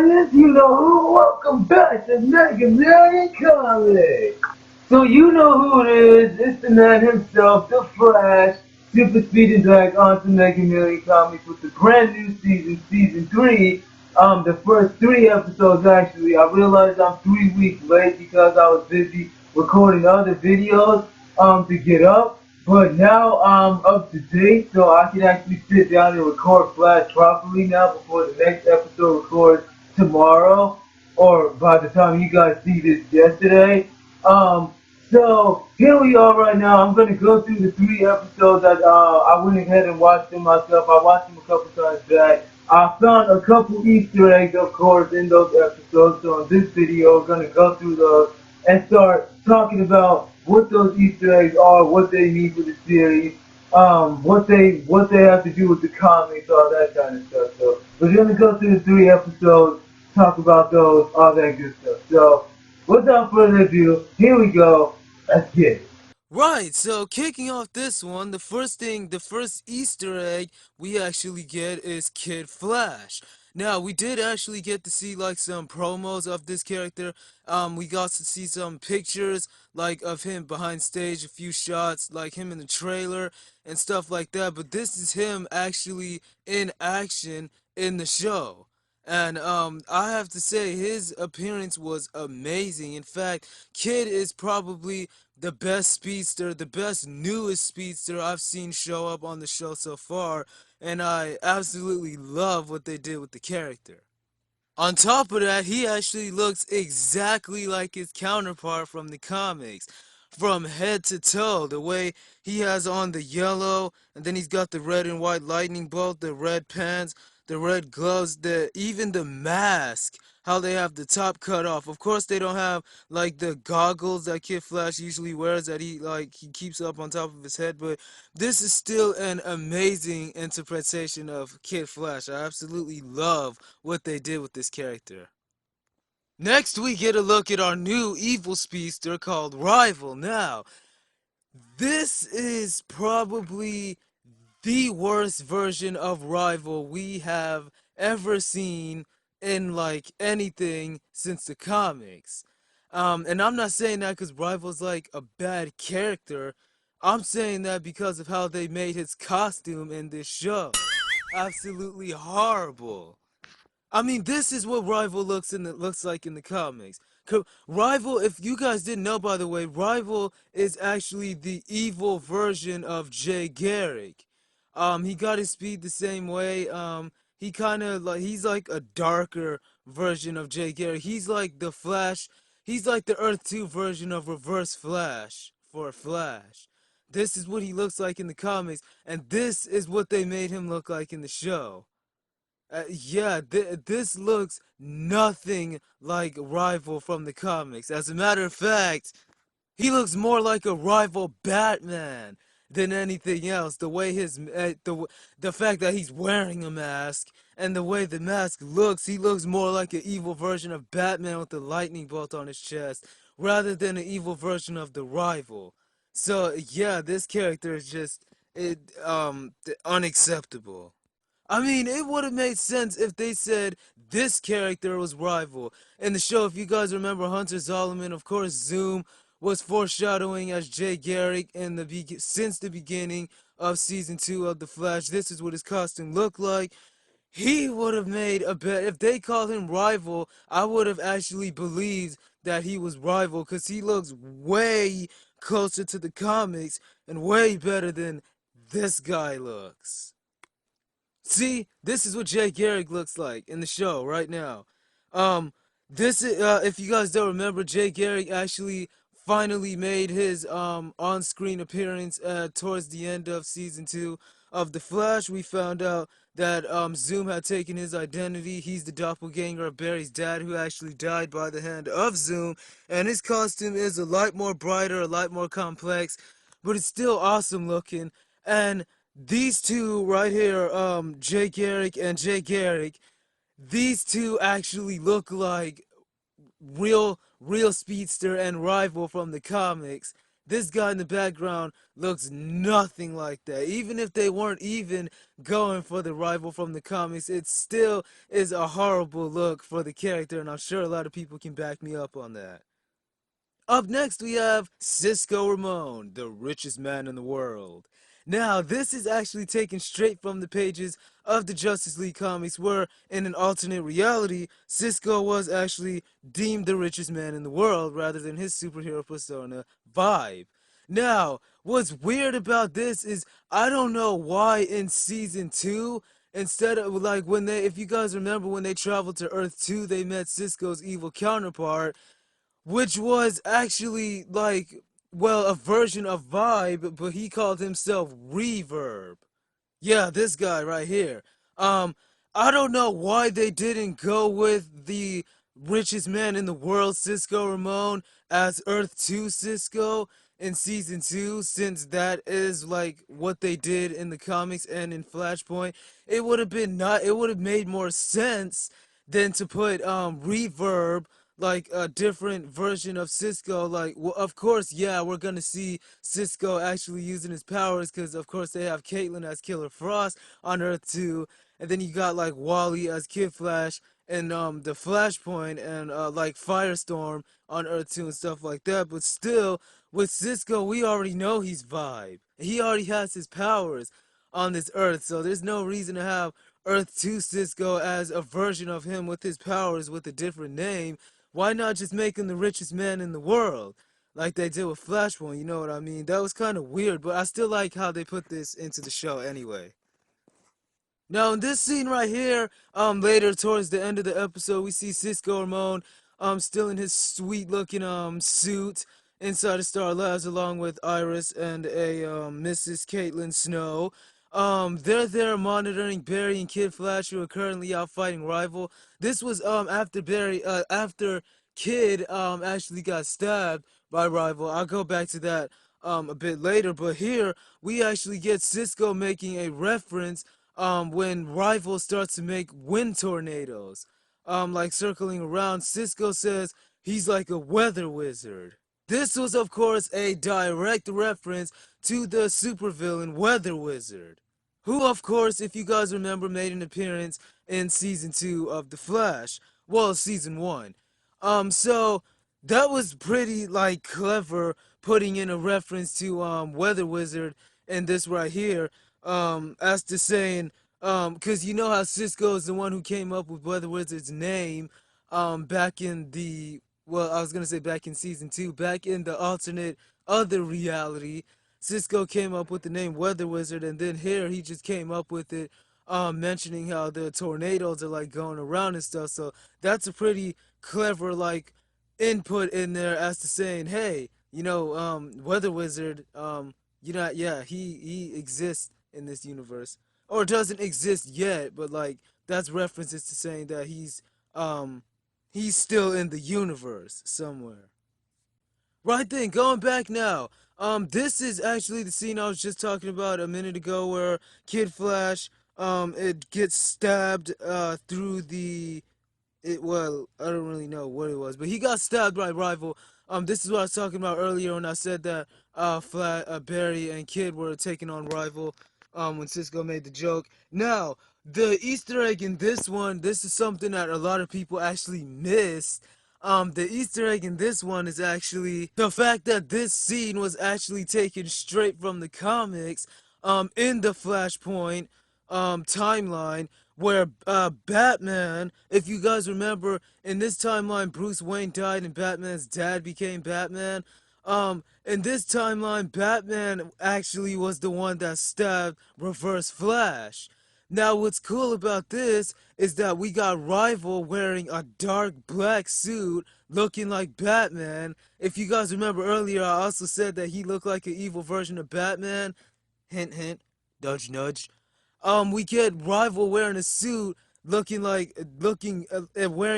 audience, you know who. Welcome back to Megamillioncomix. So you know who it is. It's the man himself, the Flash, super speed and drag onto Megamillioncomix with the brand new season 3. The first 3 episodes actually. I realized I'm 3 weeks late because I was busy recording other videos to get up. But now I'm up to date, so I can actually sit down and record Flash properly now before the next episode records tomorrow, or by the time you guys see this yesterday. So here we are right now. I'm gonna go through the 3 episodes that I went ahead and watched them myself. I watched them a couple times back. I found a couple Easter eggs, of course, in those episodes. So in this video, we're gonna go through those and start talking about what those Easter eggs are, what they mean for the series, what they have to do with the comics, all that kind of stuff. So we're gonna go through the 3 episodes, talk about those, all that good stuff. So without further ado, here we go. Let's get it. Right, so kicking off this one, the first Easter egg we actually get is Kid Flash. Now, we did actually get to see like some promos of this character. We got to see some pictures like of him behind stage, a few shots like him in the trailer and stuff like that, but this is him actually in action in the show. And I have to say his appearance was amazing. In fact, Kid is probably the best speedster, the best newest speedster I've seen show up on the show so far, and I absolutely love what they did with the character. On top of that, he actually looks exactly like his counterpart from the comics. From head to toe, the way he has on the yellow, and then he's got the red and white lightning bolt, the red pants, the red gloves, even the mask, how they have the top cut off. Of course, they don't have like the goggles that Kid Flash usually wears that he keeps up on top of his head, but this is still an amazing interpretation of Kid Flash. I absolutely love what they did with this character. Next, we get a look at our new evil speedster called Rival. Now, this is probably the worst version of Rival we have ever seen in like anything since the comics. And I'm not saying that because Rival's like a bad character. I'm saying that because of how they made his costume in this show. Absolutely horrible. I mean, this is what Rival looks like in the comics. Rival, if you guys didn't know, by the way, Rival is actually the evil version of Jay Garrick. He got his speed the same way. He kind of like he's like a darker version of Jay Garrick. He's like the Flash. He's like the Earth 2 version of Reverse Flash for Flash. This is what he looks like in the comics, and this is what they made him look like in the show. Yeah, this looks nothing like Rival from the comics. As a matter of fact, he looks more like a rival Batman than anything else. The way the fact that he's wearing a mask and the way the mask looks, he looks more like an evil version of Batman with the lightning bolt on his chest rather than an evil version of the Rival. So yeah, this character is just unacceptable. I mean, it would have made sense if they said this character was Rival. In the show, if you guys remember Hunter Zolomon, of course, Zoom was foreshadowing as Jay Garrick since the beginning of season 2 of The Flash. This is what his costume looked like. He would have made a bet. If they called him Rival, I would have actually believed that he was Rival because he looks way closer to the comics and way better than this guy looks. See, this is what Jay Garrick looks like in the show right now. Um, this is, if you guys don't remember, Jay Garrick actually finally made his on-screen appearance towards the end of season 2 of The Flash. We found out that Zoom had taken his identity. He's the doppelganger of Barry's dad, who actually died by the hand of Zoom, and his costume is a lot more brighter, a lot more complex, but it's still awesome looking. And these two right here, Jay Garrick and Jay Garrick, these two actually look like real speedster and rival from the comics. this guy in the background looks nothing like that. Even if they weren't even going for the rival from the comics, it still is a horrible look for the character, and I'm sure a lot of people can back me up on that. Up next, we have Cisco Ramon, the richest man in the world. Now, this is actually taken straight from the pages of the Justice League comics, where in an alternate reality, Cisco was actually deemed the richest man in the world rather than his superhero persona, Vibe. Now, what's weird about this is I don't know why in season 2, instead of like when they, if you guys remember when they traveled to Earth 2, they met Cisco's evil counterpart, which was actually like, well, a version of Vibe, but he called himself Reverb. Yeah, this guy right here. Um, I don't know why they didn't go with the richest man in the world, Cisco Ramon, as Earth 2 Cisco in season 2, since that is like what they did in the comics and in Flashpoint. It would have been not, it would have made more sense than to put Reverb, like a different version of Cisco. Like, well, of course, yeah, we're gonna see Cisco actually using his powers because, of course, they have Caitlyn as Killer Frost on Earth 2, and then you got like Wally as Kid Flash and the Flashpoint and like Firestorm on Earth 2 and stuff like that. But still, with Cisco, we already know he's Vibe. He already has his powers on this Earth, so there's no reason to have Earth 2 Cisco as a version of him with his powers with a different name. Why not just make him the richest man in the world? Like they did with Flashpoint, you know what I mean? That was kind of weird, but I still like how they put this into the show anyway. Now in this scene right here, later towards the end of the episode, we see Cisco Ramon, still in his sweet looking suit inside of Star Labs, along with Iris and a Mrs. Caitlin Snow. They're there monitoring Barry and Kid Flash, who are currently out fighting rival. This was after after Kid actually got stabbed by rival. I'll go back to that a bit later, but here we actually get Cisco making a reference when Rival starts to make wind tornadoes, like circling around. Cisco says he's like a weather wizard. This was, of course, a direct reference to the supervillain Weather Wizard, who, of course, if you guys remember, made an appearance in season 2 of The Flash. Well, season 1. So that was pretty like clever, putting in a reference to Weather Wizard in this right here. As to saying, because you know how Cisco is the one who came up with Weather Wizard's name, back in the, well, I was gonna say back in season 2, back in the alternate other reality, Cisco came up with the name Weather Wizard, and then here he just came up with it, mentioning how the tornadoes are like going around and stuff. So that's a pretty clever like input in there as to saying, hey, you know, Weather Wizard, you know, yeah, he exists in this universe, or doesn't exist yet, but like that's references to saying that um he's still in the universe somewhere. Right then, going back now. This is actually the scene I was just talking about a minute ago where Kid Flash, it gets stabbed, through the, it, well, I don't really know what it was, but he got stabbed by Rival. This is what I was talking about earlier when I said that, Barry and Kid were taking on Rival, when Cisco made the joke. Now, the Easter egg in this one, this is something that a lot of people actually missed. The Easter egg in this one is actually the fact that this scene was actually taken straight from the comics, in the Flashpoint, timeline, where Batman, if you guys remember, in this timeline, Bruce Wayne died and Batman's dad became Batman. In this timeline, Batman actually was the one that stabbed Reverse Flash. Now, what's cool about this is that we got Rival wearing a dark black suit looking like Batman. If you guys remember earlier, I also said that he looked like an evil version of Batman. Hint, hint, nudge, nudge. We get Rival wearing a suit wearing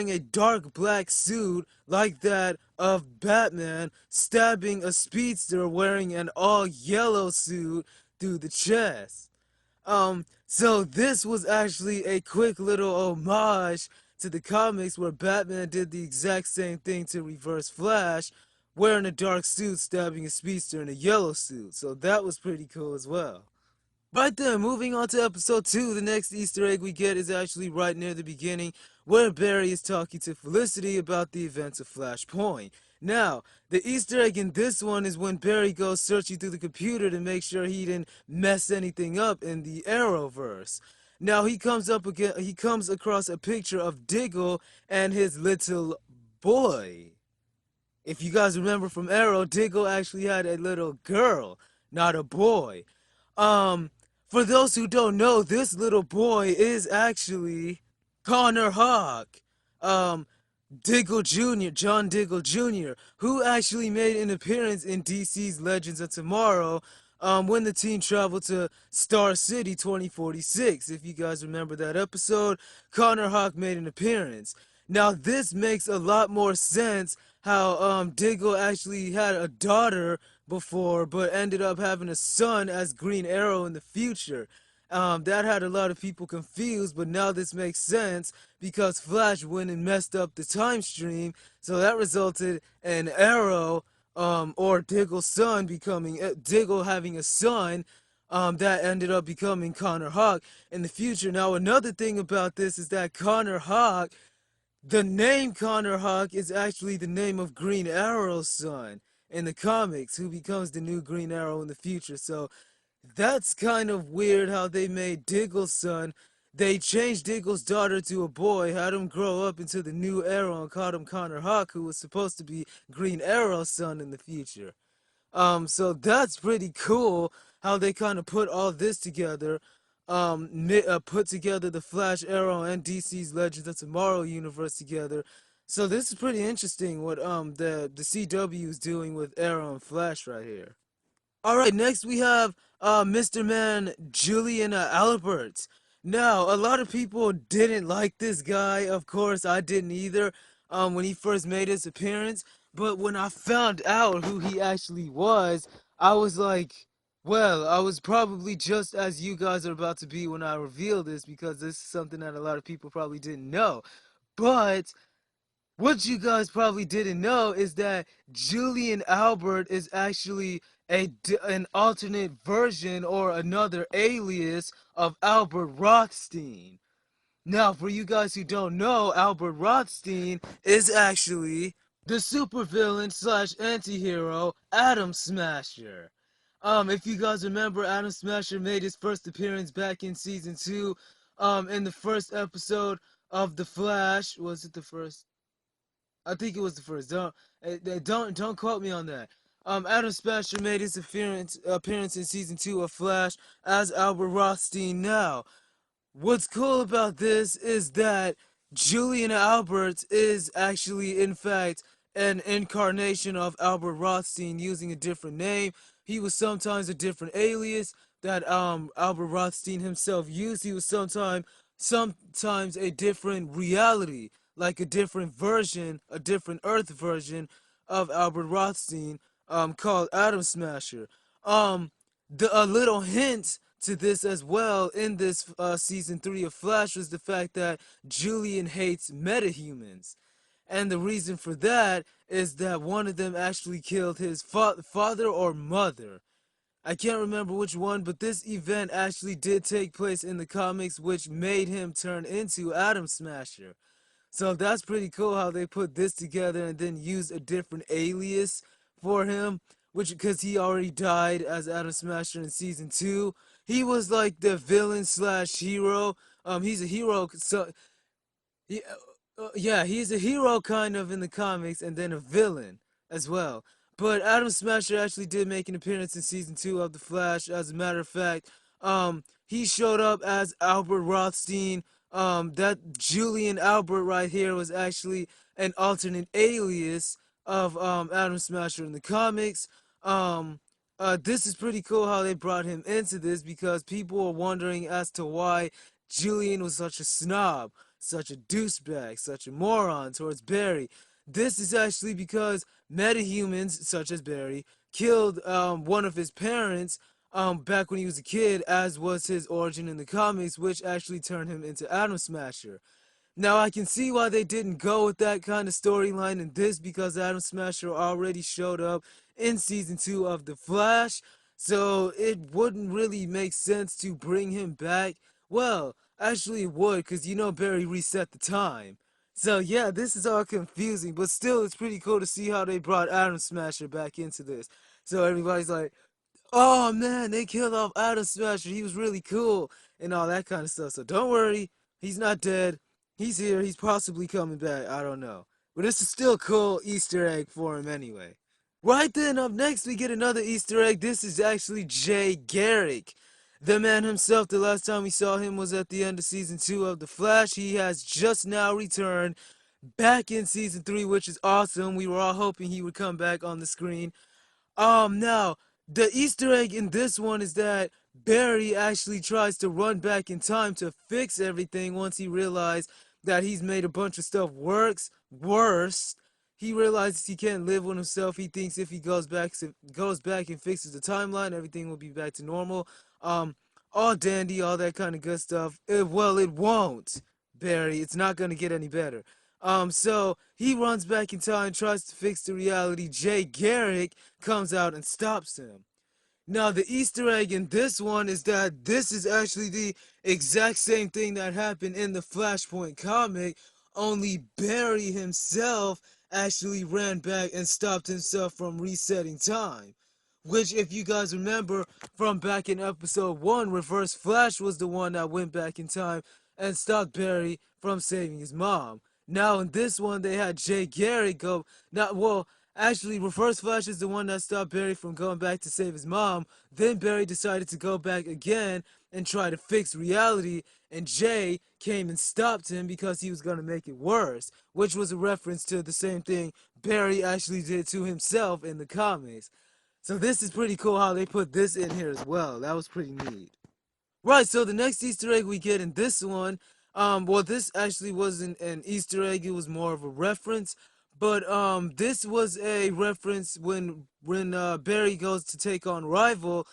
a dark black suit like that of Batman, stabbing a speedster wearing an all yellow suit through the chest. So this was actually a quick little homage to the comics where Batman did the exact same thing to Reverse Flash, wearing a dark suit stabbing a speedster in a yellow suit. So that was pretty cool as well. Right then, moving on to episode 2, the next Easter egg we get is actually right near the beginning, where Barry is talking to Felicity about the events of Flashpoint. Now, the Easter egg in this one is when Barry goes searching through the computer to make sure he didn't mess anything up in the Arrowverse. Now he comes across a picture of Diggle and his little boy. If you guys remember from Arrow, Diggle actually had a little girl, not a boy. Um, for those who don't know, this little boy is actually Connor Hawk. Um, Diggle Jr., John Diggle Jr., who actually made an appearance in DC's Legends of Tomorrow when the team traveled to Star City 2046. If you guys remember that episode, Connor Hawk made an appearance. Now, this makes a lot more sense how Diggle actually had a daughter before, but ended up having a son as Green Arrow in the future. That had a lot of people confused, but now this makes sense because Flash went and messed up the time stream, so that resulted in Arrow, or Diggle's son becoming, Diggle having a son, that ended up becoming Connor Hawk in the future. Now, another thing about this is that Connor Hawk, the name Connor Hawk is actually the name of Green Arrow's son in the comics, who becomes the new Green Arrow in the future. So that's kind of weird how they made Diggle's son. They changed Diggle's daughter to a boy, had him grow up into the new Arrow, and called him Connor Hawk, who was supposed to be Green Arrow's son in the future. So that's pretty cool how they kind of put all this together. Put together the Flash, Arrow, and DC's Legends of Tomorrow universe together. So this is pretty interesting what the CW is doing with Arrow and Flash right here. All right, next we have Mr. Man Julian Albert. Now, a lot of people didn't like this guy. Of course, I didn't either when he first made his appearance. But when I found out who he actually was, I was like, well, I was probably just as you guys are about to be when I reveal this, because this is something that a lot of people probably didn't know. But what you guys probably didn't know is that Julian Albert is actually an alternate version or another alias of Albert Rothstein. Now, for you guys who don't know, Albert Rothstein is actually the supervillain slash anti-hero Atom Smasher. If you guys remember, Atom Smasher made his first appearance back in season 2, in the first episode of The Flash. Was it the first? I think it was the first. Don't quote me on that. Adam Smasher made his appearance in season 2 of Flash as Albert Rothstein. Now, what's cool about this is that Julian Albert is actually, in fact, an incarnation of Albert Rothstein using a different name. He was sometimes a different alias that Albert Rothstein himself used. He was sometimes a different reality, like a different version, a different Earth version of Albert Rothstein, called Atom Smasher. A little hint to this as well in this season 3 of Flash was the fact that Julian hates metahumans. And the reason for that is that one of them actually killed his father or mother. I can't remember which one, but this event actually did take place in the comics, which made him turn into Atom Smasher. So that's pretty cool how they put this together and then use a different alias for him, which because he already died as Atom Smasher in season 2. He was like the villain slash hero. He's a hero, so yeah, he's a hero kind of in the comics and then a villain as well. But Atom Smasher actually did make an appearance in season 2 of The Flash. As a matter of fact, he showed up as Albert Rothstein. That Julian Albert right here was actually an alternate alias of Atom Smasher in the comics. This is pretty cool how they brought him into this because people were wondering as to why Julian was such a snob, such a douchebag, such a moron towards Barry. This is actually because metahumans, such as Barry, killed one of his parents back when he was a kid, as was his origin in the comics, which actually turned him into Atom Smasher. Now I can see why they didn't go with that kind of storyline in this because Adam Smasher already showed up in season 2 of The Flash, so it wouldn't really make sense to bring him back. Well, actually it would because you know Barry reset the time. So yeah, this is all confusing, but still it's pretty cool to see how they brought Adam Smasher back into this. So everybody's like, oh man, they killed off Adam Smasher. He was really cool and all that kind of stuff. So don't worry, he's not dead. He's here. He's possibly coming back. I don't know. But this is still cool Easter egg for him anyway. Right then, up next, we get another Easter egg. This is actually Jay Garrick. The man himself, the last time we saw him was at the end of season 2 of The Flash. He has just now returned back in season 3, which is awesome. We were all hoping he would come back on the screen. Now, the Easter egg in this one is that Barry actually tries to run back in time to fix everything once he realized that he's made a bunch of stuff worse. He realizes he can't live with himself. He thinks if he goes back and fixes the timeline, everything will be back to normal. Um, all dandy, all that kind of good stuff. Well, it won't, Barry. It's not gonna get any better. So he runs back in time, tries to fix the reality. Jay Garrick comes out and stops him. Now, the Easter egg in this one is that this is actually the exact same thing that happened in the Flashpoint comic, only Barry himself actually ran back and stopped himself from resetting time. Which, if you guys remember from back in episode 1, Reverse Flash was the one that went back in time and stopped Barry from saving his mom. Now, in this one, they had Jay Garrick go. Not well, actually, Reverse Flash is the one that stopped Barry from going back to save his mom. Then Barry decided to go back again and try to fix reality, and Jay came and stopped him because he was going to make it worse, which was a reference to the same thing Barry actually did to himself in the comics. So this is pretty cool how they put this in here as well. That was pretty neat. Right, so the next Easter egg we get in this one, well, this actually wasn't an Easter egg, it was more of a reference. But this was a reference when Barry goes to take on Rival.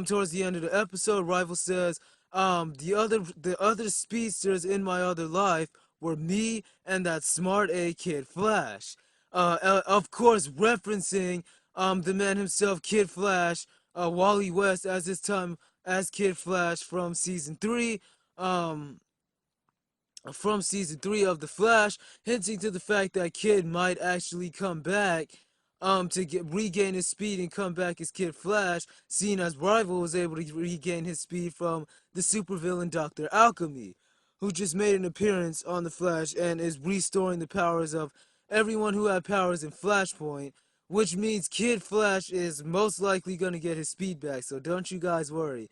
Towards the end of the episode, Rival says, the other speedsters in my other life were me and that smart A kid Flash. Of course, referencing the man himself, Kid Flash, Wally West as his time as Kid Flash um, from season 3 of The Flash, hinting to the fact that Kid might actually come back to regain his speed and come back as Kid Flash, seeing as Rival was able to regain his speed from the supervillain Dr. Alchemy, who just made an appearance on The Flash and is restoring the powers of everyone who had powers in Flashpoint, which means Kid Flash is most likely going to get his speed back, so don't you guys worry.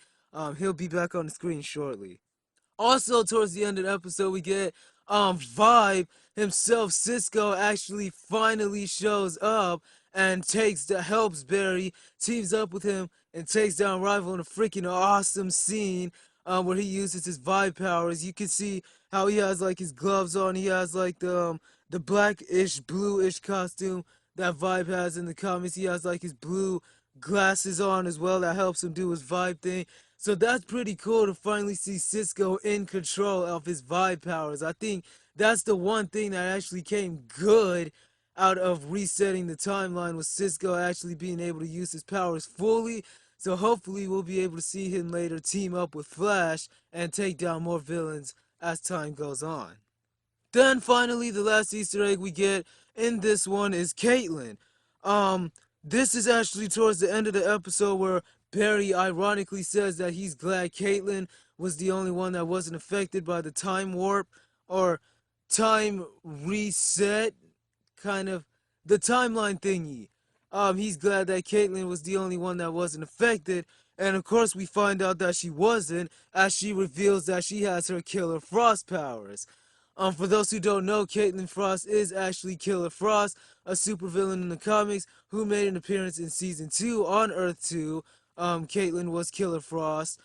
He'll be back on the screen shortly. Also, towards the end of the episode, we get Vibe himself, Cisco, actually finally shows up and helps Barry, teams up with him, and takes down Rival in a freaking awesome scene where he uses his Vibe powers. You can see how he has like his gloves on. He has like the blackish, bluish costume that Vibe has in the comics. He has like his blue glasses on as well that helps him do his Vibe thing. So that's pretty cool to finally see Cisco in control of his Vibe powers. I think that's the one thing that actually came good out of resetting the timeline, was Cisco actually being able to use his powers fully. So hopefully we'll be able to see him later team up with Flash and take down more villains as time goes on. Then finally, the last Easter egg we get in this one is Caitlin. Um, this is actually towards the end of the episode where Barry ironically says that he's glad Caitlin was the only one that wasn't affected by the time warp or time reset, kind of the timeline thingy. He's glad that Caitlin was the only one that wasn't affected, and of course we find out that she wasn't, as she reveals that she has her Killer Frost powers. For those who don't know, Caitlin Frost is actually Killer Frost, a supervillain in the comics who made an appearance in season 2 on Earth 2. Caitlin was Killer Frost.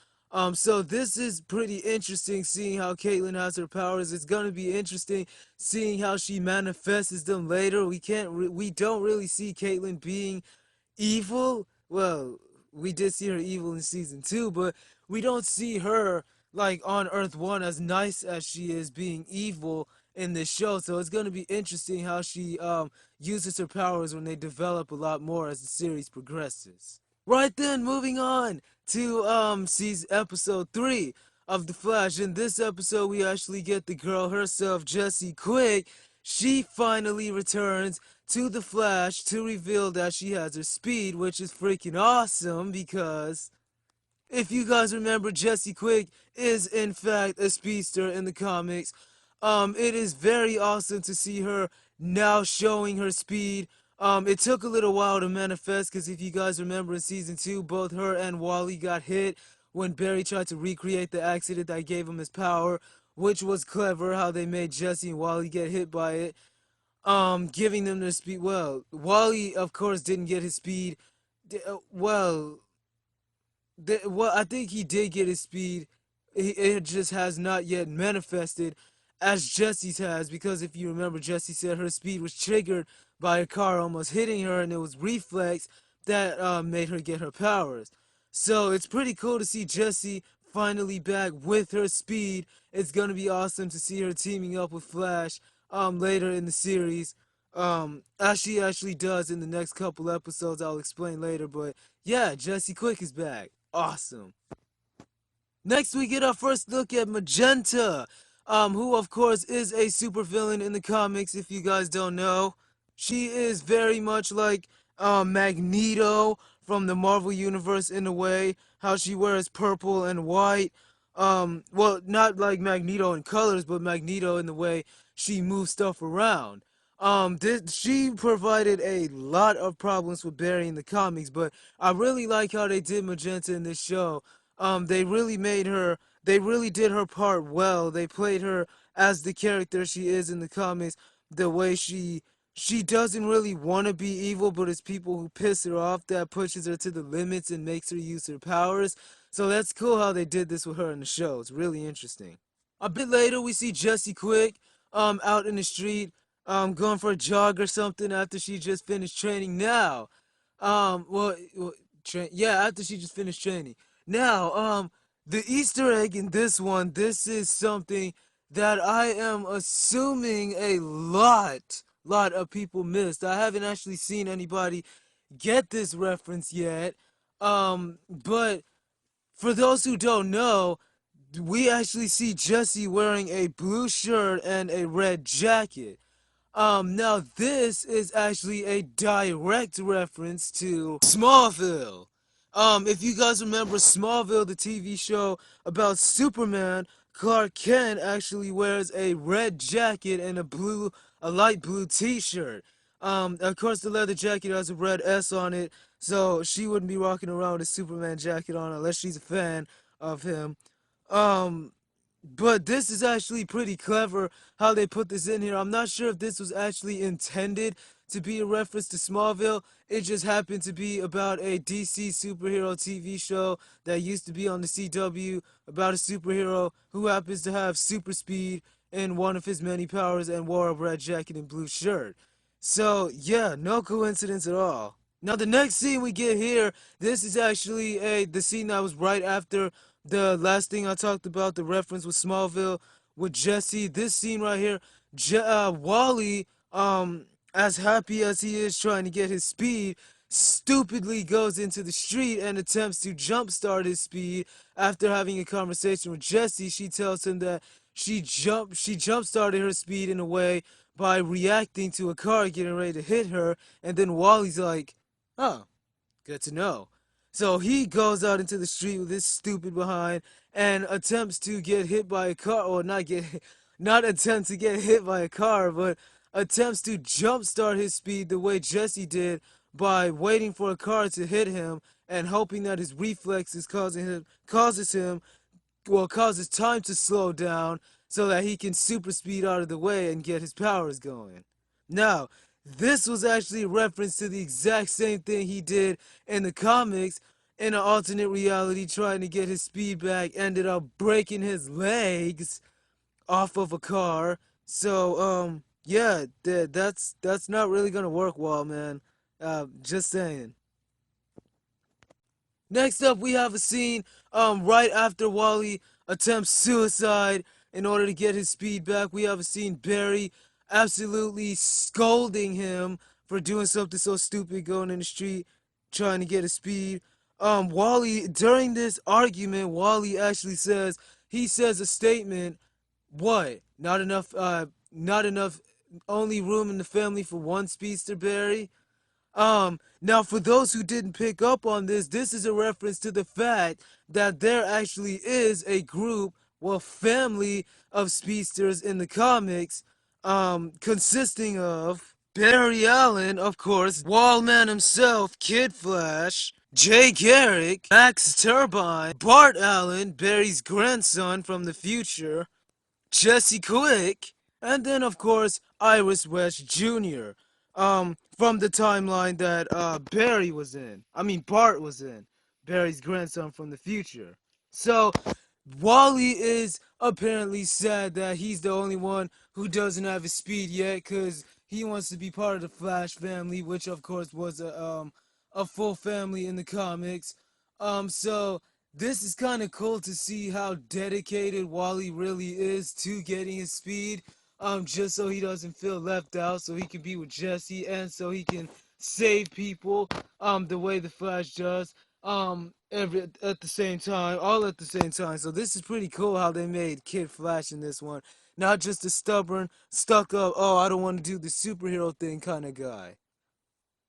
So this is pretty interesting seeing how Caitlin has her powers. It's gonna be interesting seeing how she manifests them later. We don't really see Caitlin being evil. Well, we did see her evil in season 2, but we don't see her like on Earth 1 as nice as she is being evil in this show. So it's going to be interesting how she uses her powers when they develop a lot more as the series progresses. Right then, moving on to season episode 3 of The Flash. In this episode, we actually get the girl herself, Jessie Quick. She finally returns to The Flash to reveal that she has her speed, which is freaking awesome because if you guys remember, Jessie Quick is in fact a speedster in the comics. It is very awesome to see her now showing her speed. It took a little while to manifest because if you guys remember in season 2, both her and Wally got hit when Barry tried to recreate the accident that gave him his power, which was clever how they made Jesse and Wally get hit by it. Giving them their speed. Well, Wally, of course, didn't get his speed. Well, well, I think he did get his speed. It just has not yet manifested as Jesse's has, because if you remember, Jesse said her speed was triggered by a car almost hitting her, and it was reflex that made her get her powers. So it's pretty cool to see Jessie finally back with her speed. It's gonna be awesome to see her teaming up with Flash later in the series. As she actually does in the next couple episodes, I'll explain later, but yeah, Jessie Quick is back. Awesome. Next, we get our first look at Magenta, who of course is a supervillain in the comics. If you guys don't know, she is very much like Magneto from the Marvel Universe in a way. How she wears purple and white. Well, not like Magneto in colors, but Magneto in the way she moves stuff around. She provided a lot of problems with Barry in the comics, but I really like how they did Magenta in this show. They really made her, they really did her part well. They played her as the character she is in the comics, the way she doesn't really want to be evil, but it's people who piss her off that pushes her to the limits and makes her use her powers. So that's cool how they did this with her in the show. It's really interesting. A bit later, we see Jessie Quick out in the street going for a jog or something after she just finished training. Now, yeah, after she just finished training. Now, the Easter egg in this one, this is something that I am assuming a lot of people missed. I haven't actually seen anybody get this reference yet. But for those who don't know, we actually see Jesse wearing a blue shirt and a red jacket. Now this is actually a direct reference to Smallville. If you guys remember Smallville, the TV show about Superman, Clark Kent actually wears a red jacket and a light blue t-shirt. Of course the leather jacket has a red S on it, so she wouldn't be walking around with a Superman jacket on unless she's a fan of him. Um, but this is actually pretty clever how they put this in here. I'm not sure if this was actually intended to be a reference to Smallville. It just happened to be about a DC superhero TV show that used to be on the CW about a superhero who happens to have super speed in one of his many powers and wore a red jacket and blue shirt. So, yeah, no coincidence at all. Now, the next scene we get here, this is actually the scene that was right after the last thing I talked about, the reference with Smallville with Jesse. This scene right here, Wally, as happy as he is trying to get his speed, stupidly goes into the street and attempts to jumpstart his speed. After having a conversation with Jesse, she tells him that she jump started her speed in a way by reacting to a car getting ready to hit her, and then Wally's like, "Oh, good to know." So he goes out into the street with his stupid behind and attempts to get hit by a car, or not attempt to get hit by a car, but attempts to jumpstart his speed the way Jesse did by waiting for a car to hit him and hoping that his reflexes causes time to slow down so that he can super speed out of the way and get his powers going. Now, this was actually a reference to the exact same thing he did in the comics. In an alternate reality, trying to get his speed back, ended up breaking his legs off of a car. So, yeah, that's not really gonna work well, man. Just saying. Next up, we have a scene right after Wally attempts suicide. in order to get his speed back. We have seen Barry absolutely scolding him for doing something so stupid, going in the street, trying to get his speed. Wally, during this argument, Wally actually says, he says a statement, what? Not enough, only room in the family for one speedster, Barry? Now for those who didn't pick up on this, this is a reference to the fact that there actually is a group, well, family of speedsters in the comics, consisting of Barry Allen, of course, Wallman himself, Kid Flash, Jay Garrick, Max Turbine, Bart Allen, Barry's grandson from the future, Jesse Quick, and then of course Iris West Jr. From the timeline that Barry was in. I mean Bart was in. Barry's grandson from the future. So Wally is apparently sad that he's the only one who doesn't have his speed yet, because he wants to be part of the Flash family, which of course was a full family in the comics. So this is kind of cool to see how dedicated Wally really is to getting his speed. Just so he doesn't feel left out, so he can be with Jesse, and so he can save people, the way the Flash does, every at the same time, all at the same time. So this is pretty cool how they made Kid Flash in this one, not just a stubborn, stuck up, oh, I don't want to do the superhero thing kind of guy.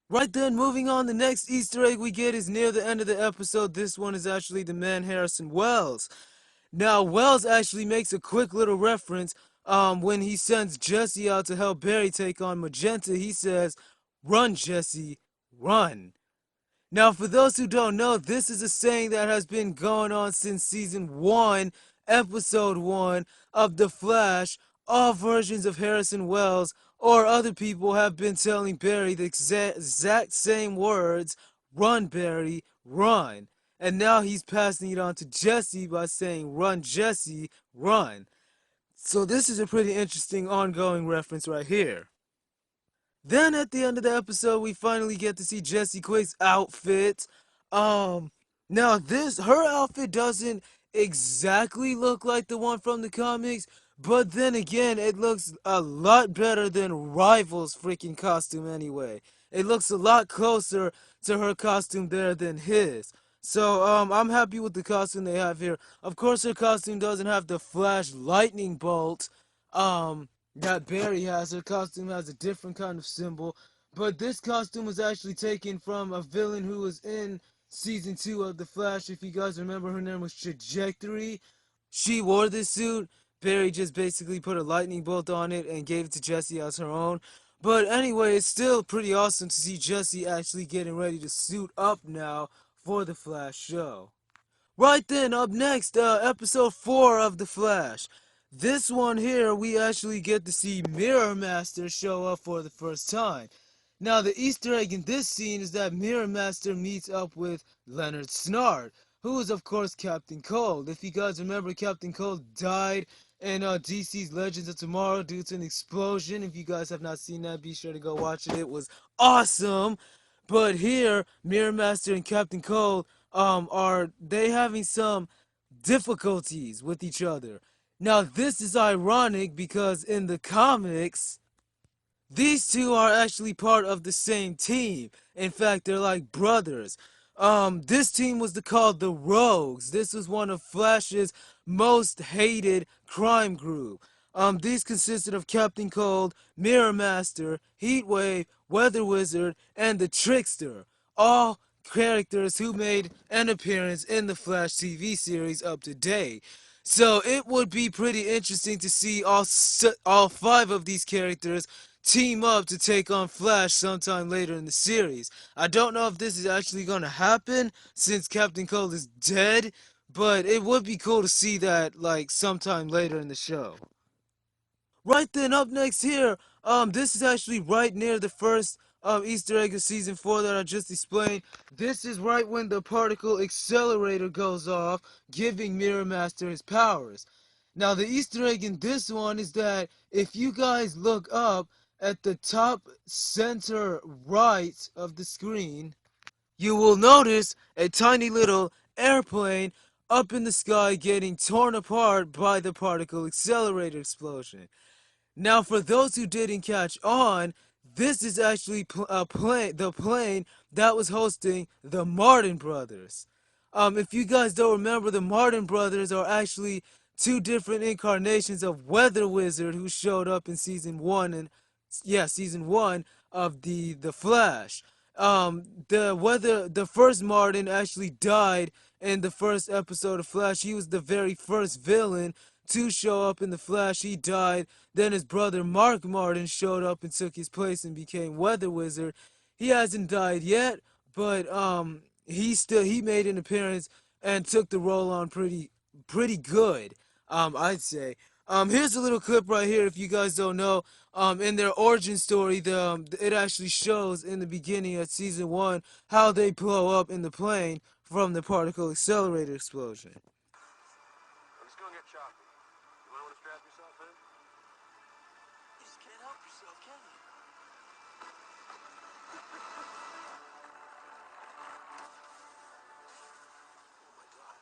Right then, moving on, the next Easter egg we get is near the end of the episode. This one is actually the man Harrison Wells. Now, Wells actually makes a quick little reference, when he sends Jesse out to help Barry take on Magenta. He says, "Run, Jesse, run." Now, for those who don't know, this is a saying that has been going on since season 1, episode 1 of The Flash. All versions of Harrison Wells or other people have been telling Barry the exact same words, "Run, Barry, run." And now he's passing it on to Jesse by saying, "Run, Jesse, run." So this is a pretty interesting ongoing reference right here. Then at the end of the episode, we finally get to see Jessie Quick's outfit. Um, Now this her outfit doesn't exactly look like the one from the comics, but then again, it looks a lot better than Rival's freaking costume anyway. It looks a lot closer to her costume there than his. So I'm happy with the costume they have here. Of course, her costume doesn't have the Flash lightning bolt. That Barry has. Her costume has a different kind of symbol. But this costume was actually taken from a villain who was in season 2 of The Flash. If you guys remember, her name was Trajectory. She wore this suit. Barry just basically put a lightning bolt on it and gave it to Jessie as her own. But anyway, it's still pretty awesome to see Jessie actually getting ready to suit up now for the Flash show. Right then, up next, episode 4 of The Flash. This one here, we actually get to see Mirror Master show up for the first time. Now, the Easter egg in this scene is that Mirror Master meets up with Leonard Snart, who is, of course, Captain Cold. If you guys remember, Captain Cold died in DC's Legends of Tomorrow due to an explosion. If you guys have not seen that, be sure to go watch it. It was awesome. But here, Mirror Master and Captain Cold are they having some difficulties with each other. Now, this is ironic because in the comics, these two are actually part of the same team. In fact, they're like brothers. This team was called the Rogues. This was one of Flash's most hated crime group. These consisted of Captain Cold, Mirror Master, Heatwave, Weather Wizard, and the Trickster. All characters who made an appearance in the Flash TV series up to date. So it would be pretty interesting to see all 5 of these characters team up to take on Flash sometime later in the series. I don't know if this is actually going to happen since Captain Cold is dead, but it would be cool to see that like sometime later in the show. Right then, up next here, this is actually right near the first Easter egg of season 4 that I just explained. This is right when the particle accelerator goes off, giving Mirror Master his powers. Now, the Easter egg in this one is that if you guys look up at the top center right of the screen, you will notice a tiny little airplane up in the sky getting torn apart by the particle accelerator explosion. Now, for those who didn't catch on, this is actually the plane that was hosting the Martin Brothers. If you guys don't remember, the Martin Brothers are actually two different incarnations of Weather Wizard who showed up in season one of the Flash. The first Martin actually died in the first episode of Flash. He was the very first villain to show up in the Flash. He died. Then his brother Mark Martin showed up and took his place and became Weather Wizard. He hasn't died yet, but he made an appearance and took the role on pretty good. I'd say. Here's a little clip right here. If you guys don't know, in their origin story, it actually shows in the beginning of season one how they blow up in the plane from the particle accelerator explosion. It's gonna get choppy. You wanna strap yourself in? You just can't help yourself, can you? Oh my God.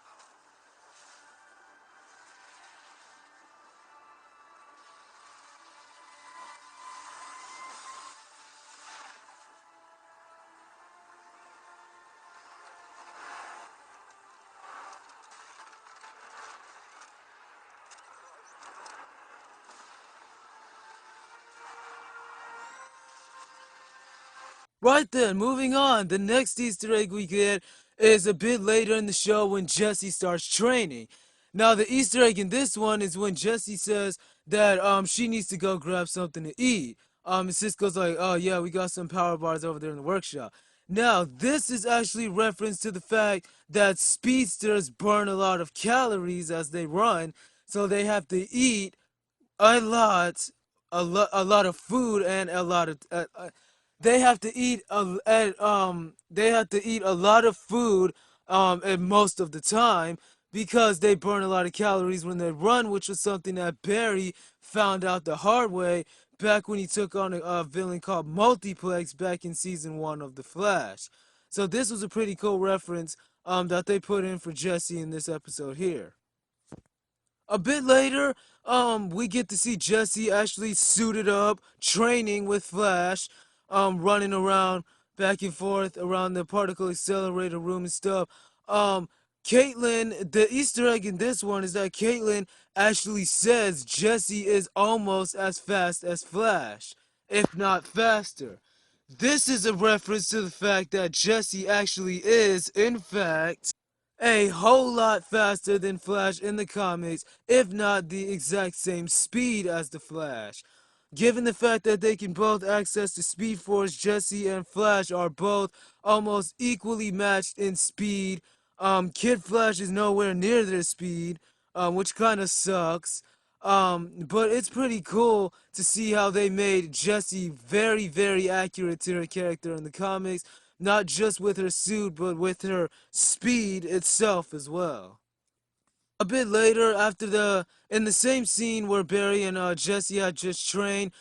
Right then, moving on. The next Easter egg we get is a bit later in the show when Jesse starts training. Now, the Easter egg in this one is when Jesse says that she needs to go grab something to eat. And Cisco's like, oh yeah, we got some power bars over there in the workshop. Now, this is actually reference to the fact that speedsters burn a lot of calories as they run, so they have to eat a lot, a lot of food and a lot of they have to eat they have to eat a lot of food and most of the time because they burn a lot of calories when they run, which was something that Barry found out the hard way back when he took on a villain called Multiplex back in season one of The Flash. So this was a pretty cool reference that they put in for Jesse in this episode here. A bit later, we get to see Jesse actually suited up, training with Flash, running around back and forth around the particle accelerator room and stuff. Caitlin, the Easter egg in this one is that Caitlin actually says Jesse is almost as fast as Flash, if not faster. This is a reference to the fact that Jesse actually is, in fact, a whole lot faster than Flash in the comics, if not the exact same speed as the Flash. Given the fact that they can both access the Speed Force, Jesse and Flash are both almost equally matched in speed. Kid Flash is nowhere near their speed, which kind of sucks. But it's pretty cool to see how they made Jessie very, very accurate to her character in the comics, not just with her suit, but with her speed itself as well. A bit later, in the same scene where Barry and Jesse had just trained,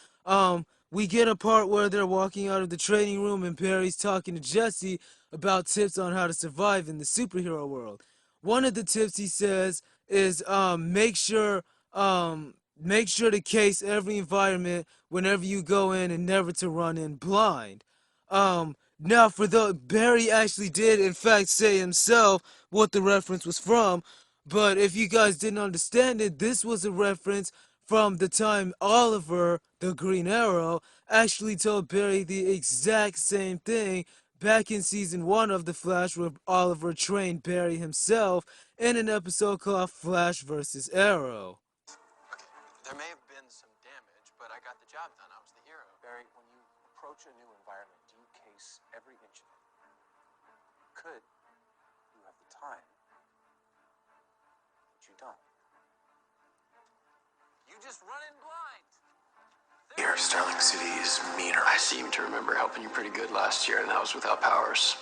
we get a part where they're walking out of the training room and Barry's talking to Jesse about tips on how to survive in the superhero world. One of the tips he says is make sure to case every environment whenever you go in and never to run in blind. Now for the Barry actually did in fact say himself what the reference was from, but if you guys didn't understand it, this was a reference from the time Oliver, the Green Arrow, actually told Barry the exact same thing back in season 1 of The Flash, where Oliver trained Barry himself in an episode called Flash vs. Arrow. Okay, there may have been some damage, but I got the job done. I was the hero. Barry, when you approach a new environment, do you case every inch of it? Could you have the time? But you don't. You just run in blind. Here, Starling City is meaner. I seem to remember helping you pretty good last year, and that was without powers.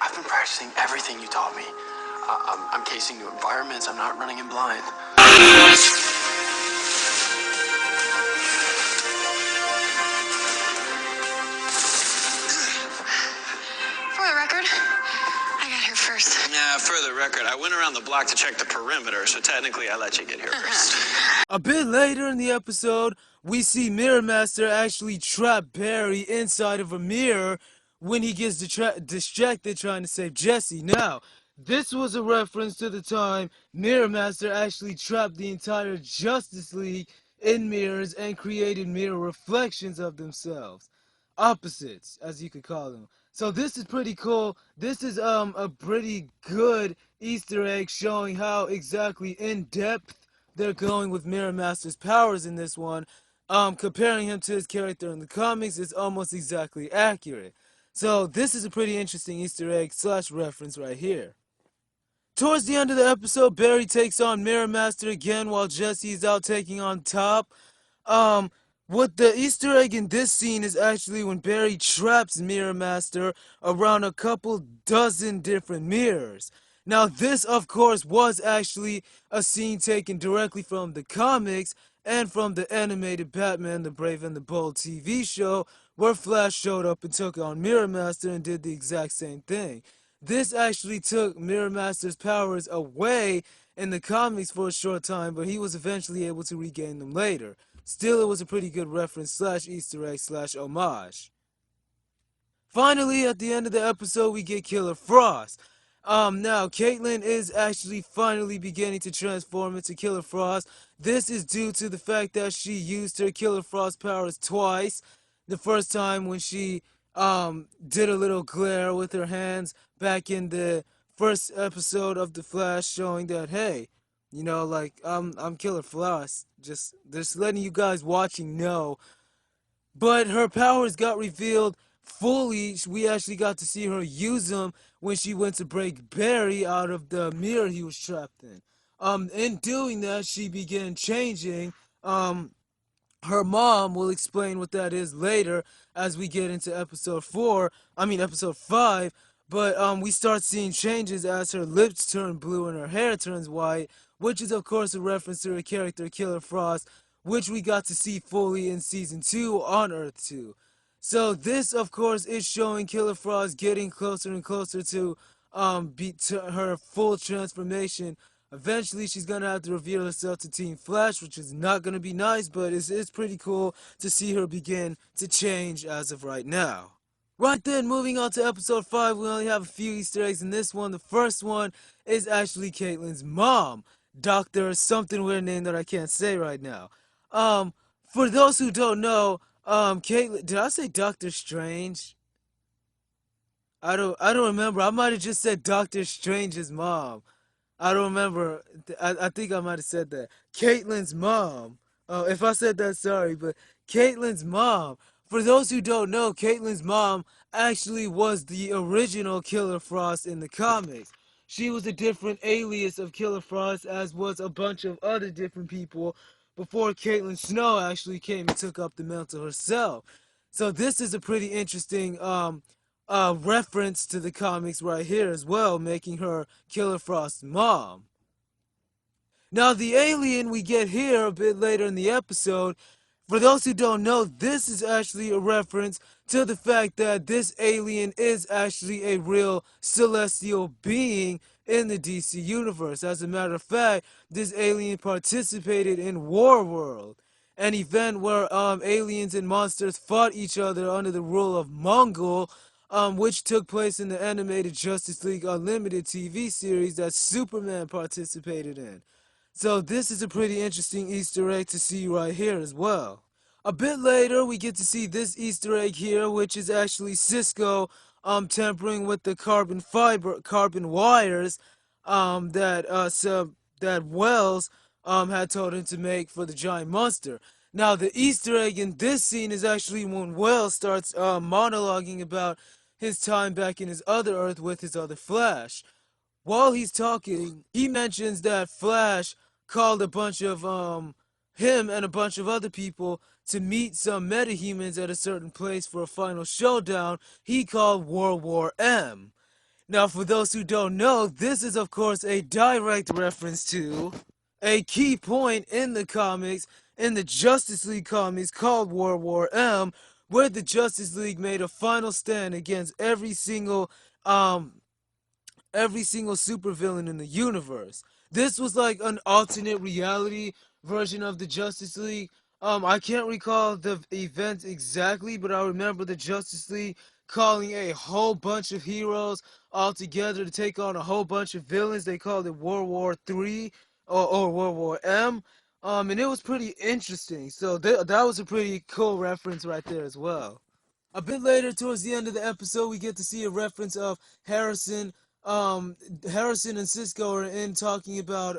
I've been practicing everything you taught me. I'm casing new environments. I'm not running in blind. For the record, I got here first. Yeah, For the record, I went around the block to check the perimeter, so technically I let you get here first. A bit later in the episode, we see Mirror Master actually trap Barry inside of a mirror when he gets distracted trying to save Jesse. Now, this was a reference to the time Mirror Master actually trapped the entire Justice League in mirrors and created mirror reflections of themselves. Opposites, as you could call them. So this is pretty cool. This is a pretty good Easter egg showing how exactly in depth they're going with Mirror Master's powers in this one. Comparing him to his character in the comics is almost exactly accurate. So this is a pretty interesting Easter egg slash reference right here. Towards the end of the episode, Barry takes on Mirror Master again while Jesse is out taking on Top. Um, what the Easter egg in this scene is actually when Barry traps Mirror Master around a couple dozen different mirrors. Now, this, of course, was actually a scene taken directly from the comics and from the animated Batman the Brave and the Bold TV show, where Flash showed up and took on Mirror Master and did the exact same thing. This actually took Mirror Master's powers away in the comics for a short time, but he was eventually able to regain them later. Still, it was a pretty good reference slash Easter egg slash homage. Finally, at the end of the episode, we get Killer Frost. Now, Caitlin is actually finally beginning to transform into Killer Frost. This is due to the fact that she used her Killer Frost powers twice. The first time when she, did a little glare with her hands back in the first episode of The Flash, showing that, hey, you know, like, I'm Killer Frost. Just letting you guys watching know. But her powers got revealed fully. We actually got to see her use them when she went to break Barry out of the mirror he was trapped in. In doing that, she began changing. Her mom will explain what that is later as we get into episode 5. But we start seeing changes as her lips turn blue and her hair turns white, which is of course a reference to her character Killer Frost, which we got to see fully in season 2 on Earth 2. So this, of course, is showing Killer Frost getting closer and closer to her full transformation. Eventually, she's gonna have to reveal herself to Team Flash, which is not gonna be nice, but it's pretty cool to see her begin to change as of right now. Right then, moving on to episode 5, we only have a few Easter eggs in this one. The first one is actually Caitlin's mom, Dr. something weird name that I can't say right now. For those who don't know, Caitlin, did I say Doctor Strange? I don't remember. I might have just said Doctor Strange's mom. I don't remember. I think I might have said that. Caitlin's mom. If I said that, sorry, but Caitlin's mom. For those who don't know, Caitlin's mom actually was the original Killer Frost in the comics. She was a different alias of Killer Frost, as was a bunch of other different people before Caitlin Snow actually came and took up the mantle herself. So this is a pretty interesting reference to the comics right here as well, making her Killer Frost's mom. Now, the alien we get here a bit later in the episode, for those who don't know, this is actually a reference to the fact that this alien is actually a real celestial being in the DC universe. As a matter of fact, this alien participated in War World, an event where aliens and monsters fought each other under the rule of Mongol, which took place in the animated Justice League Unlimited TV series that Superman participated in. So this is a pretty interesting Easter egg to see right here as well. A bit later, we get to see this Easter egg here, which is actually Cisco tampering with the carbon wires that Wells had told him to make for the giant monster. Now, the Easter egg in this scene is actually when Wells starts monologuing about his time back in his other Earth with his other Flash. While he's talking, he mentions that Flash called a bunch of him and a bunch of other people to meet some metahumans at a certain place for a final showdown he called World War M. Now, for those who don't know, this is of course a direct reference to a key point in the comics, in the Justice League comics called World War M, where the Justice League made a final stand against every single every single supervillain in the universe. This was like an alternate reality version of the Justice League. I can't recall the event exactly, but I remember the Justice League calling a whole bunch of heroes all together to take on a whole bunch of villains. They called it World War III or World War M. And it was pretty interesting. So that was a pretty cool reference right there as well. A bit later, towards the end of the episode, we get to see a reference of Harrison. Harrison and Cisco are in talking about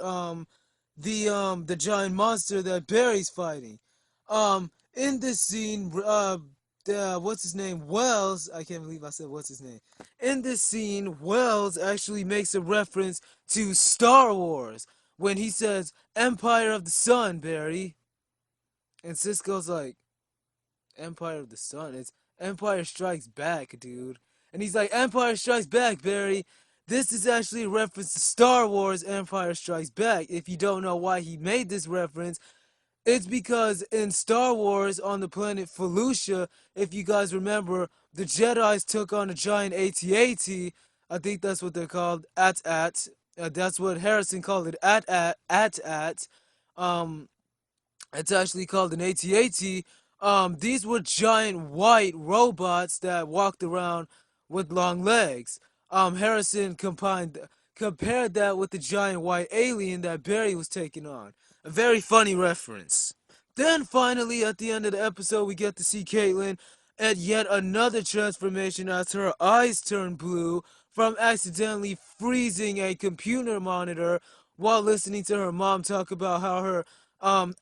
the giant monster that Barry's fighting. In this scene, what's his name? Wells. I can't believe I said what's his name. In this scene, Wells actually makes a reference to Star Wars when he says Empire of the Sun, Barry. And Cisco's like, Empire of the Sun. It's Empire Strikes Back, dude. And he's like, Empire Strikes Back, Barry. This is actually a reference to Star Wars Empire Strikes Back. If you don't know why he made this reference, it's because in Star Wars on the planet Felucia, if you guys remember, the Jedi's took on a giant AT-AT. I think that's what they're called. AT-AT. That's what Harrison called it. AT-AT. AT-AT. Um, it's actually called an AT-AT. These were giant white robots that walked around with long legs. Harrison compared that with the giant white alien that Barry was taking on. A very funny reference. Then finally, at the end of the episode, we get to see Caitlin at yet another transformation as her eyes turn blue from accidentally freezing a computer monitor while listening to her mom talk about how her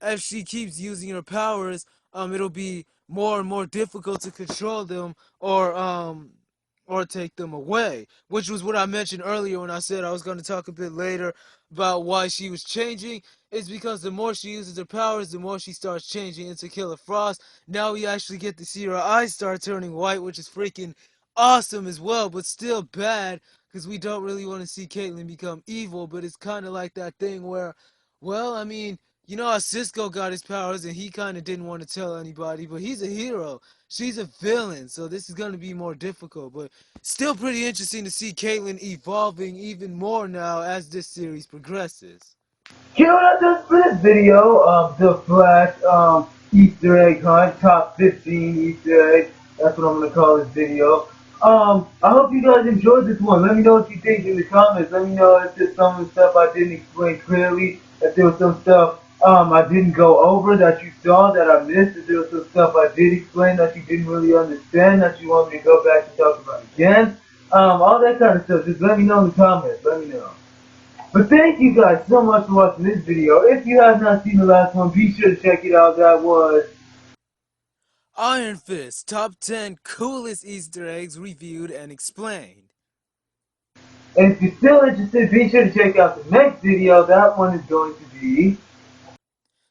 if she keeps using her powers, it'll be more and more difficult to control them or take them away, which was what I mentioned earlier when I said I was going to talk a bit later about why she was changing. It's because the more she uses her powers, the more she starts changing into Killer Frost. Now we actually get to see her eyes start turning white, which is freaking awesome as well, but still bad because we don't really want to see Caitlyn become evil. But it's kind of like that thing where, well, I mean, you know how Cisco got his powers and he kind of didn't want to tell anybody, but he's a hero. She's a villain, so this is going to be more difficult. But still pretty interesting to see Caitlyn evolving even more now as this series progresses. You know what I just for this video? The Flash Easter egg hunt, top 15 Easter eggs. That's what I'm gonna call this video. I hope you guys enjoyed this one. Let me know what you think in the comments. Let me know if there's some of the stuff I didn't explain clearly. If there was some stuff I didn't go over that you saw that I missed. If there was some stuff I did explain that you didn't really understand that you want me to go back and talk about again. All that kind of stuff. Just let me know in the comments. Let me know. But thank you guys so much for watching this video. If you have not seen the last one, be sure to check it out. That was... Iron Fist Top 10 Coolest Easter Eggs Reviewed and Explained. And if you're still interested, be sure to check out the next video. That one is going to be...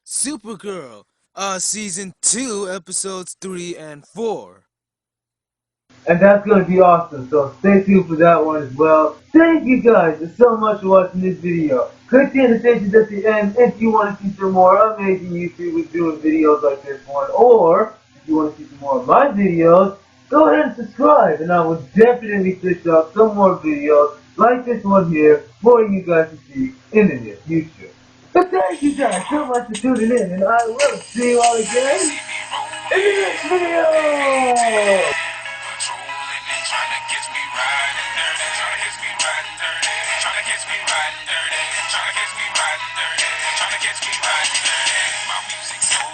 Supergirl, Season 2, Episodes 3 and 4. And that's going to be awesome. So stay tuned for that one as well. Thank you guys so much for watching this video. Click the annotations at the end if you want to see some more amazing YouTubers doing videos like this one. Or if you want to see some more of my videos, go ahead and subscribe. And I will definitely push out some more videos like this one here for you guys to see in the near future. But thank you guys so much for tuning in. And I will see you all again in the next video. Tryna catch me riding dirty. My music's so